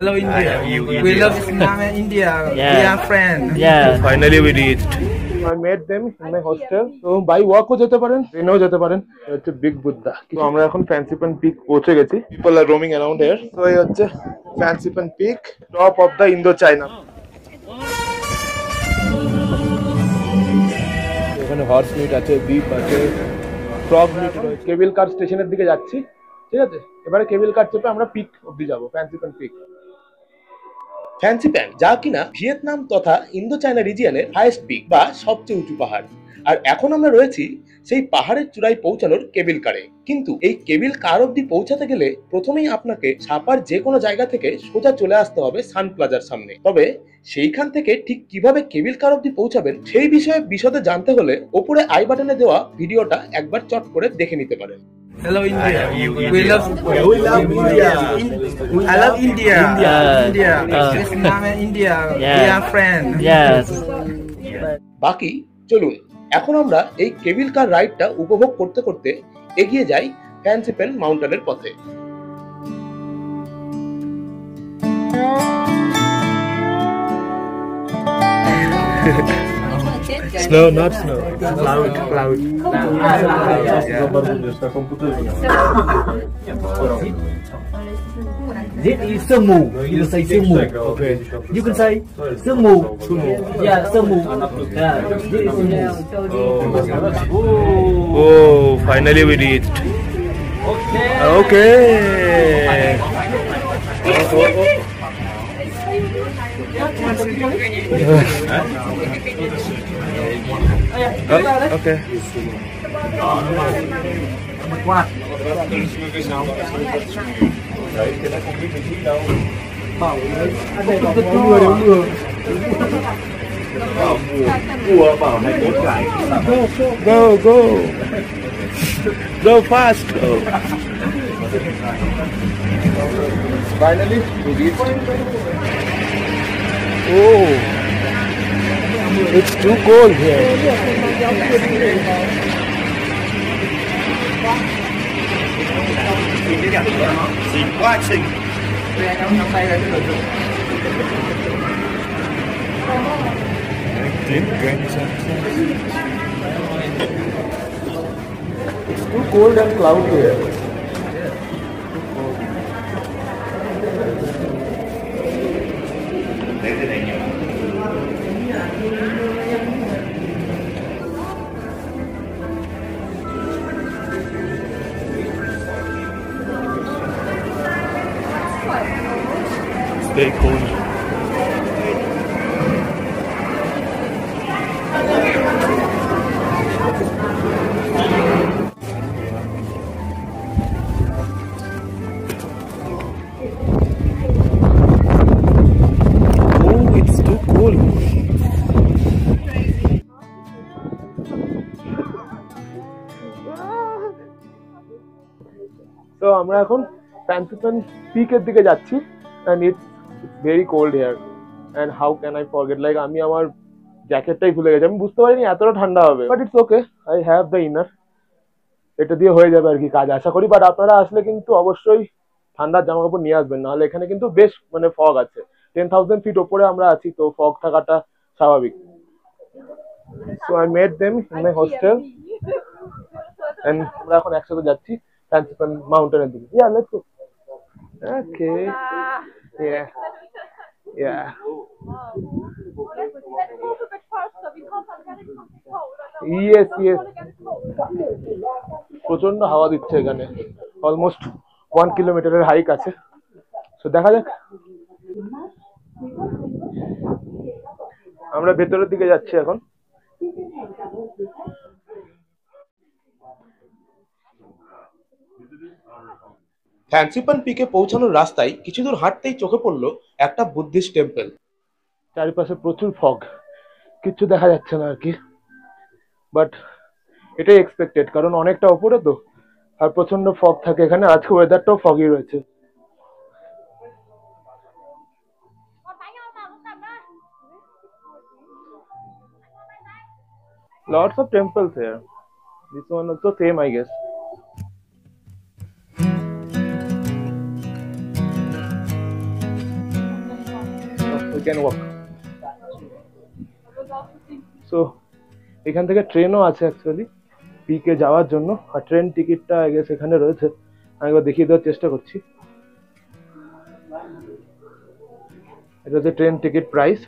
Hello India. We love Vietnam and India. Yeah. We are friends. Yeah. Finally we reached. I met them in my hostel. So by walk ও যেতে পারেন, ট্রেনেও যেতে পারেন। হচ্ছে big Buddha. তো আমরা এখন ফ্যান্সিপন পিক পৌঁছে গেছি। People are roaming around here. So এই হচ্ছে Fansipan peak, top of the Indochina. এখানে হর্স মিট আছে, বিফ আছে, ফ্রগ মিট রয়েছে। কেবল কার স্টেশনের দিকে যাচ্ছি, ঠিক আছে? এবারে কেবল কার চেপে আমরা পিক অবধি যাবো, ফ্যান্সিপন পিক। ফ্যান্সিপন যা কিনা ভিয়েতনাম তথা ইন্দো চায়না রিজিয়নের হাইয়েস্ট পিক বা সবচেয়ে উঁচু পাহাড়। আর এখন আমরা রয়েছি সেই পাহাড়ের চূড়ায় পৌঁছানোর কেবল কারে। কিন্তু এই কেবল কার অবধি পৌঁছাতে গেলে প্রথমেই আপনাকে ছাপার যে কোনো জায়গা থেকে সোজা চলে আসতে হবে সান প্লাজার সামনে। তবে সেইখান থেকে ঠিক কিভাবে কেবল কার অবধি পৌঁছাবেন সেই বিষয়ে বিশদে জানতে হলে ওপরে আই বাটনে দেওয়া ভিডিওটা একবার চট করে দেখে নিতে পারেন। Hello India. We love India. I love India. India. Vietnam and India. We are friends. Yes. বাকি চলুন এখন আমরা এই কেবল কার রাইডটা উপভোগ করতে করতে এগিয়ে যাই ফ্যান্সিপন মাউন্টেনের পথে। Snow, not snow. Cloud. This is sương mù. You say sương mù. Okay. You can say sương mù. Yeah, sương mù. Yeah, this is sương mù. Oh, finally we reached. Okay. Okay. Go fast. Go. Finally, we reached. Oh, it's too cold here. It's too cold and cloudy here. It's very cold. Oh, it's too cold. So আমরা এখন ফ্যান্সিপন পিকের দিকে যাচ্ছি and it's very cold here and how can I forget, like আমি আমার জ্যাকেটটাই ভুলে গেছি। আমি বুঝতে পারিনি এতটা ঠান্ডা হবে, but it's okay, I have the inner. এটা দিয়ে হয়ে যাবে আর কি কাজ আশা করি। বাট আপনারা আসলে কিন্তু অবশ্যই ঠান্ডার জামা কাপড় নিয়ে আসবেন, নাহলে এখানে কিন্তু বেশ মানে ফগ আছে। 10,000 ফিট ওপরে আমরা আছি, তো ফগ থাকাটা স্বাভাবিক। So I met them in my hostel and আমরা এখন একসাথে যাচ্ছি ফ্যান্সিপন মাউন্টেনের দিকে। Yeah let's go. Okay, yeah yeah. Yes yes, প্রচন্ড হাওয়া দিচ্ছে এখানে, অলমোস্ট 1 কিলোমিটারের হাইক আছে। সো দেখা যাক। আমরা ভেতরের দিকে যাচ্ছি এখন। ফ্যান্সিপন পিকে পৌঁছানোর রাস্তায় কিছু দূর হাঁটতেই চোখে পড়লো একটা বুদ্ধিস্ট টেম্পল। চারিপাশে প্রচুর ফগ, কিচ্ছু দেখা যাচ্ছে না আর কি, বাট এটাই এক্সপেক্টেড, কারণ অনেকটা ওপরে তো, আর প্রচন্ড ফগ থাকে এখানে। আজকে ওয়েদারটাও ফগই রয়েছে। Lots of temples here. This one also same, I guess. we can walk. So এখান থেকে ট্রেনও আছে অ্যাকচুয়ালি পিকে যাওয়ার জন্য, আর ট্রেন টিকিটটা আই গেস এখানে রয়েছে, আমি একবার দেখিয়ে দেওয়ার চেষ্টা করছি। এটা হচ্ছে ট্রেন টিকিট প্রাইস।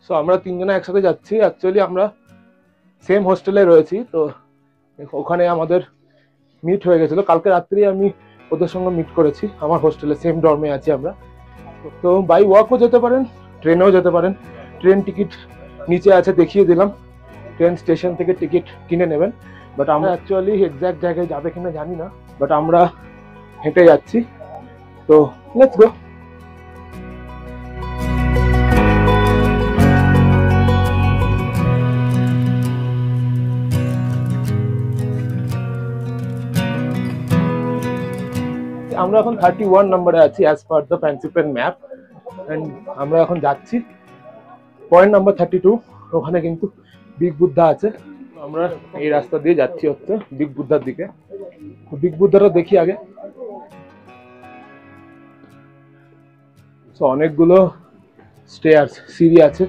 সো আমরা তিনজনে একসাথে যাচ্ছি। অ্যাকচুয়ালি আমরা সেম হোস্টেলে রয়েছি, তো ওখানে আমাদের মিট হয়ে গেছিল। কালকে রাত্রি আমি ওদের সঙ্গে মিট করেছি, আমার হোস্টেলে সেম ডর্মে আছি আমরা। তো বাই ওয়াকও যেতে পারেন, ট্রেনেও যেতে পারেন। ট্রেন টিকিট নিচে আছে, দেখিয়ে দিলাম। ট্রেন স্টেশন থেকে টিকিট কিনে নেবেন। বাট আমরা অ্যাকচুয়ালি এক্স্যাক্ট জায়গায় যাবে কিনা জানি না, বাট আমরা হেঁটে যাচ্ছি। তো লেটস গো। আমরা এখন 31 নম্বরে আছি as per the Fansipan map, and আমরা এখন যাচ্ছি পয়েন্ট নাম্বার 32। ওখানে কিন্তু বিগ বুদ্ধা আছে। আমরা এই রাস্তা দিয়ে যাচ্ছি হচ্ছে বিগ বুদ্ধার দিকে। বিগ বুদ্ধাটা দেখি আগে। সো অনেকগুলো স্টেয়ার্স, সিঁড়ি আছে,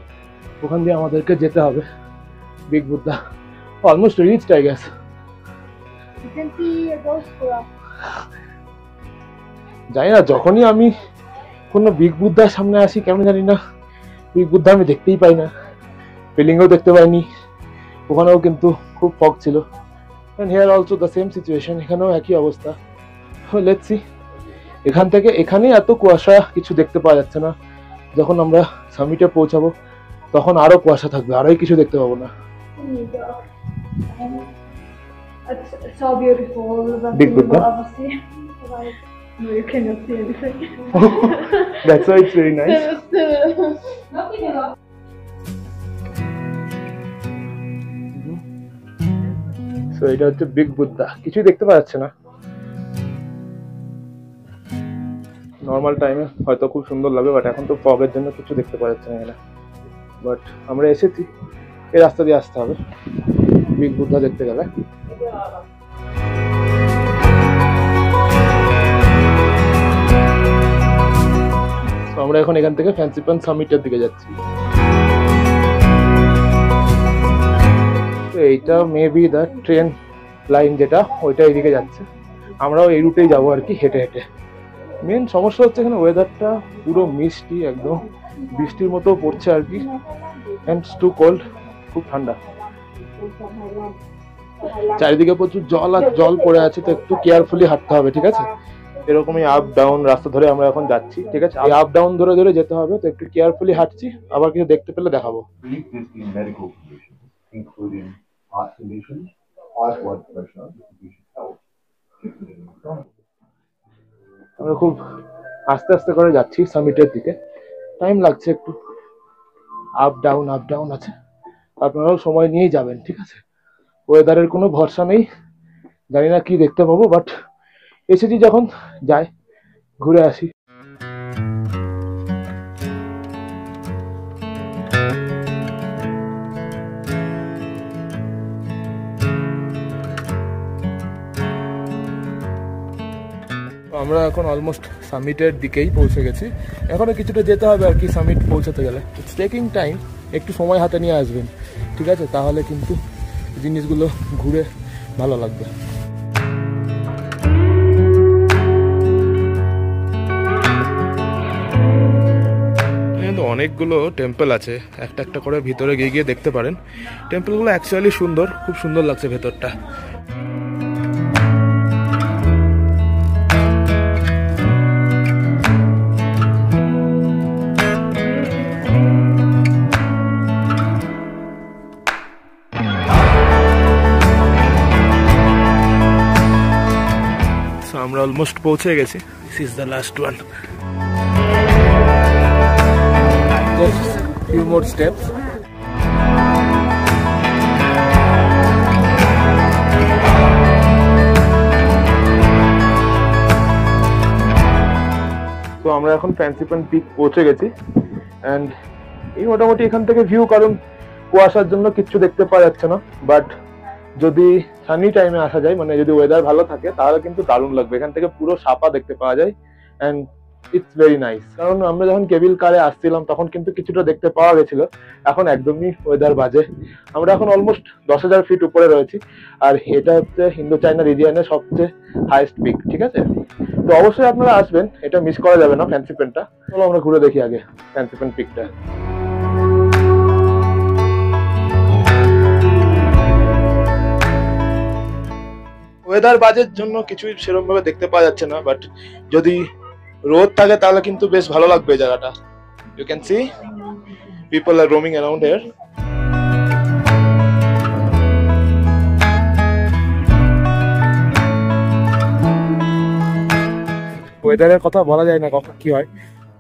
ওখান দিয়ে আমাদেরকে যেতে হবে big Buddha. Almost reached I guess. জানি না, যখনই আমি কোনো বিগ বুদ্ধার সামনে আসি কেমন জানি না বিগ বুদ্ধা আমি দেখতেই পাই না, ফিলিংও দেখতে পাইনি। ওখানেও কিন্তু খুব ফগ ছিল। And here also the same situation, এখানেও একই অবস্থা। Let's see. এখান থেকে এখানেই এত কুয়াশা, কিছু দেখতে পাওয়া যাচ্ছে না। যখন আমরা সামিটে পৌঁছাবো তখন আরো কুয়াশা থাকবে, আরোই কিছু দেখতে পাবো না। It's so beautiful. Big Buddha. No, you cannot see anything. That's why it's very nice. So এটা হচ্ছে বিগ বুদ্ধা। কিছুই দেখতে পাওয়া যাচ্ছে না। নর্মাল টাইমে হয়তো খুব সুন্দর লাগবে, বাট এখন তো ফগের জন্য কিছু দেখতে পাওয়া যাচ্ছে না এখানে। বাট আমরা এসেছি, এই রাস্তা দিয়ে আসতে হবে বিগ বুদ্ধা দেখতে গেলে। আমরা এখন এখান থেকে ফ্যান্সি পেন সামিটের দিকে যাচ্ছি। তো এইটা মেবি দ্য ট্রেন লাইন, যেটা ওইটা এইদিকে যাচ্ছে। আমরাও এই রুটেই যাবো আর কি, হেঁটে হেঁটে। মেন সমস্যা হচ্ছে এখানে ওয়েদারটা পুরো মিষ্টি, একদম বৃষ্টির মতো পড়ছে আর কি। অ্যান্ড টু কোল্ড, খুব ঠান্ডা। চারিদিকে প্রচুর জল আর জল পড়ে আছে, তো একটু কেয়ারফুলি হাঁটতে হবে, ঠিক আছে? এরকমই আপ ডাউন রাস্তা ধরে আমরা এখন যাচ্ছি, ঠিক আছে? এই আপ ডাউন ধরে ধরে যেতে হবে, তো একটু কেয়ারফুলি হাঁটছি। আবার কিছু দেখতে পেলে দেখাবো। আমরা খুব আস্তে আস্তে করে যাচ্ছি সামিটের দিকে। টাইম লাগছে একটু, আপ ডাউন আছে। আপনারাও সময় নিয়েই যাবেন, ঠিক আছে? ওয়েদারের কোনো ভরসা নেই, জানি না কি দেখতে পাবো, বাট এসেছি যখন যাই, ঘুরে আসি। আমরা এখন অলমোস্ট সামিটের দিকেই পৌঁছে গেছি। এখনো কিছুটা যেতে হবে আর কি সামিট পৌঁছাতে গেলে। ইটস টেকিং টাইম, একটু সময় হাতে নিয়ে আসবেন, ঠিক আছে? তাহলে কিন্তু জিনিসগুলো ঘুরে ভালো লাগবে। অনেকগুলো টেম্পল আছে, একটা একটা করে ভিতরে গিয়ে গিয়ে দেখতে পারেন। টেম্পলগুলো অ্যাকচুয়ালি সুন্দর, খুব সুন্দর লাগছে ভেতরটা। আমরা অলমোস্ট পৌঁছে গেছি। This is the last one. Just few more steps. তো আমরা এখন ফ্যান্সি পেন পিক পৌঁছে গেছি। এন্ড এই মোটামুটি এখান থেকে ভিউ, কারণ কুয়াশার জন্য কিচ্ছু দেখতে পাওয়া যাচ্ছে না, বাট যদি সানি টাইমে আসা যায়, মানে যদি ওয়েদার ভালো থাকে, তাহলে কিন্তু দারুণ লাগবে। এখান থেকে পুরো সাপা দেখতে পাওয়া যায় অ্যান্ড ইটস ভেরি নাইস। কারণ আমরা যখন কেবিল কারে আসছিলাম তখন কিন্তু কিছুটা দেখতে পাওয়া গেছিল, এখন একদমই ওয়েদার বাজে। আমরা এখন অলমোস্ট 10,000 ফিট উপরে রয়েছি, আর এটা হচ্ছে ইন্দো চায়না রিজিয়নের সবচেয়ে হাইয়েস্ট পিক, ঠিক আছে? তো অবশ্যই আপনারা আসবেন, এটা মিস করা যাবে না ফ্যান্সি পেনটা। চলো আমরা ঘুরে দেখি আগে ফ্যান্সি পেন পিকটা। ওয়েদার বাজের জন্য কিছুই সেরকম ভাবে দেখতে পাওয়া যাচ্ছে না, বাট যদি রোদ থাকে তাহলে কিন্তু বেশ ভালো লাগবে জায়গাটা। You can see people are roaming around here. ওয়েদারের কথা বলা যায় না কখন কি হয়,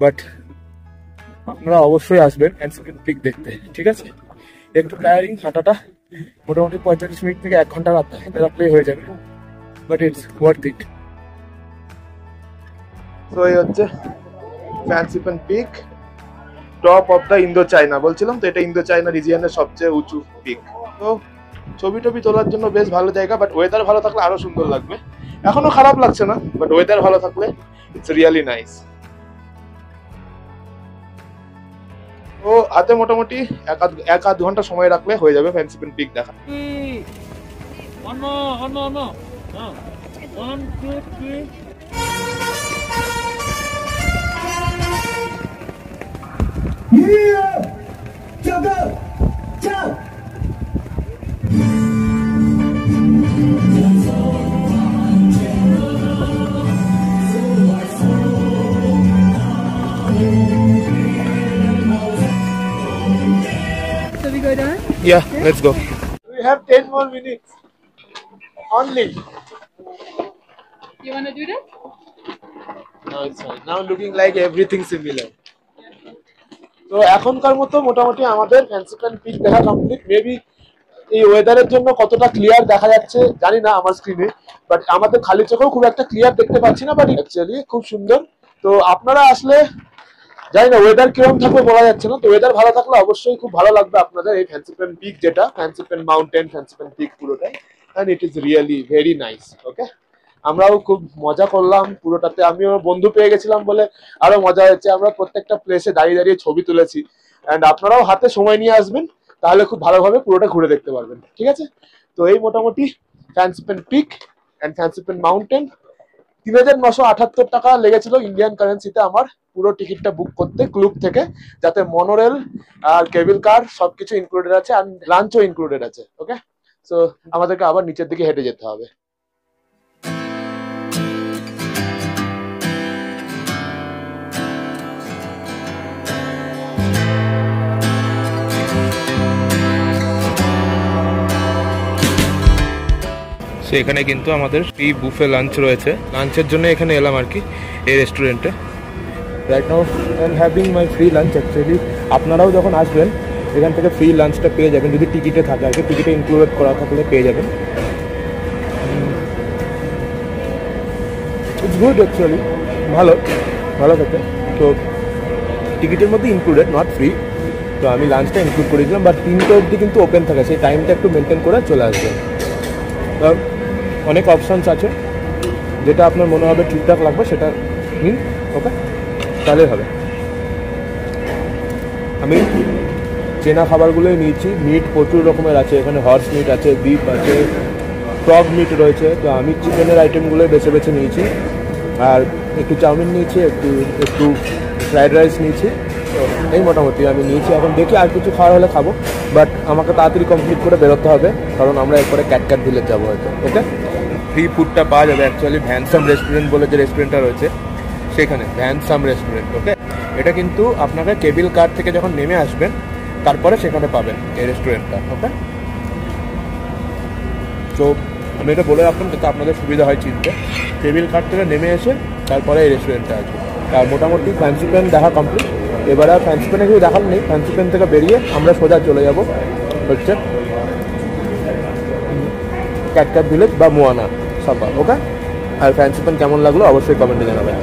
বাট আপনারা অবশ্যই আসবেন ফ্যান্সি পেন পিক দেখতে, ঠিক আছে? একটু টায়ারিং হাঁটাটা, মোটামুটি 45 মিনিট থেকে 1 ঘন্টা রাখলেই হয়ে যাবে, বাট ইটস ওয়ার্থ ইট। তো এই হচ্ছে Fansipan peak, top of the Indochina. বলছিলাম তো এটা ইন্দো চায়না রিজিয়নের সবচেয়ে উঁচু পিক। তো ছবি টবি তোলার জন্য বেশ ভালো জায়গা, বাট ওয়েদার ভালো থাকলে আরো সুন্দর লাগবে। এখনো খারাপ লাগছে না, বাট ওয়েদার ভালো থাকলে ইটস রিয়েলি নাইস। তো হাতে মোটামুটি 1-1.5 ঘন্টা সময় রাখলে হয়ে যাবে ফ্যান্সি পেন পিক দেখা। One more. 1, 2, 3. So we go down? Yeah, let's go. We have 10 more minutes only. You want to do that? No, it's fine. Now looking like everything similar. তো এখনকার মতো মোটামুটি আমাদের ফ্যান্সি পেন পিক দেখা complete. Maybe এই ওয়েদারের জন্য কতটা ক্লিয়ার দেখা যাচ্ছে জানি না আমার স্ক্রিনে, বাট আমাদের খালি চোখেও খুব একটা ক্লিয়ার দেখতে পাচ্ছি না, বাট অ্যাকচুয়ালি খুব সুন্দর। তো আপনারা আসলে জানি না ওয়েদার কিরকম থাকবে বলা যাচ্ছে না, তো ওয়েদার ভালো থাকলে অবশ্যই খুব ভালো লাগবে আপনাদের এই ফ্যান্সি পেন পিক, যেটা Fansipan mountain, Fansipan peak পুরোটাই, and it is really very nice. Okay, আমরাও খুব মজা করলাম পুরোটাতে। আমিও বন্ধু পেয়ে গেছিলাম বলে আরো মজা হয়েছে। আমরা প্রত্যেকটা প্লেসে দাঁড়িয়ে দাঁড়িয়ে ছবি তুলেছি, এন্ড আপনারাও হাতে সময় নিয়ে আসবেন, তাহলে খুব ভালোভাবে পুরোটা ঘুরে দেখতে পারবেন, ঠিক আছে? তো এই মোটামুটি Fansipan peak and Fansipan mountain. 3,978 টাকা লেগেছিল ইন্ডিয়ান কারেন্সিতে আমার পুরো টিকিটটা বুক করতে ক্লুব থেকে, যাতে মনোরেল আর কেবল কার সবকিছু ইনক্লুডেড আছে, আর লাঞ্চও ইনক্লুডেড আছে। ওকে, সো আমাদেরকে আবার নিচের দিকে হেঁটে যেতে হবে। এখানে কিন্তু আমাদের ফ্রি বুফে লাঞ্চ রয়েছে, লাঞ্চের জন্য এখানে এলাম আর কি এই রেস্টুরেন্টে। Right now I am having my free lunch. Actually আপনারাও যখন আসবেন এখান থেকে ফ্রি লাঞ্চটা পেয়ে যাবেন, যদি টিকিটে থাকে আর কি, টিকিটে ইনক্লুডেড করা থাকলে পেয়ে যাবেন। ইটস গুড অ্যাকচুয়ালি, ভালো থাকে। তো টিকিটের মধ্যে ইনক্লুডেড, নট ফ্রি। তো আমি লাঞ্চটা ইনক্লুড করেছিলাম, বাট 3টা অবধি কিন্তু ওপেন থাকে, সেই টাইমটা একটু মেনটেন করে চলে আসবেন। অনেক অপশানস আছে, যেটা আপনার মনে হবে ঠিকঠাক লাগবে সেটা নিন। ওকে, তাহলেই হবে। আমি চেনা খাবারগুলোই নিয়েছি। মিট প্রচুর রকমের আছে এখানে, হর্স মিট আছে, বিফ আছে, ফ্রগ মিট রয়েছে। তো আমি চিকেনের আইটেমগুলোই বেছে বেছে নিয়েছি, আর একটু চাউমিন নিয়েছি, একটু ফ্রাইড রাইস নিয়েছি। তো এই মোটামুটি আমি নিয়েছি। এখন দেখি আর কিছু খাওয়ার হলে খাবো, বাট আমাকে তাড়াতাড়ি কমপ্লিট করে বেরোতে হবে, কারণ আমরা এরপরে ক্যাটক্যাট ভিলেজ যাবো হয়তো। ওকে, ফ্রি ফুডটা পাওয়া যাবে অ্যাকচুয়ালি ভ্যানসাম রেস্টুরেন্ট বলে যে রেস্টুরেন্টটা রয়েছে সেখানে, ভ্যানসাম রেস্টুরেন্ট। ওকে, এটা কিন্তু আপনাকে কেবল কার থেকে যখন নেমে আসবেন তারপরে সেখানে পাবেন এই রেস্টুরেন্টটা। ওকে, তো আমি এটা বলে রাখলাম যাতে আপনাদের সুবিধা হয় চিনতে। কেবল কার থেকে নেমে এসে তারপরে এই রেস্টুরেন্টটা আছে। আর মোটামুটি ফ্যান্সি পেন দেখা কমপ্লিট। এবার আর ফ্যান্সি পেনে কিছু দেখার নেই। ফ্যান্সি পেন থেকে বেরিয়ে আমরা সোজা চলে যাব হচ্ছে ক্যাটক্যাট ভিলেজ বা মোয়ানা সাপা। ওকে, আর ফ্যান্সি পেন কেমন লাগলো অবশ্যই কমেন্টে জানাবেন।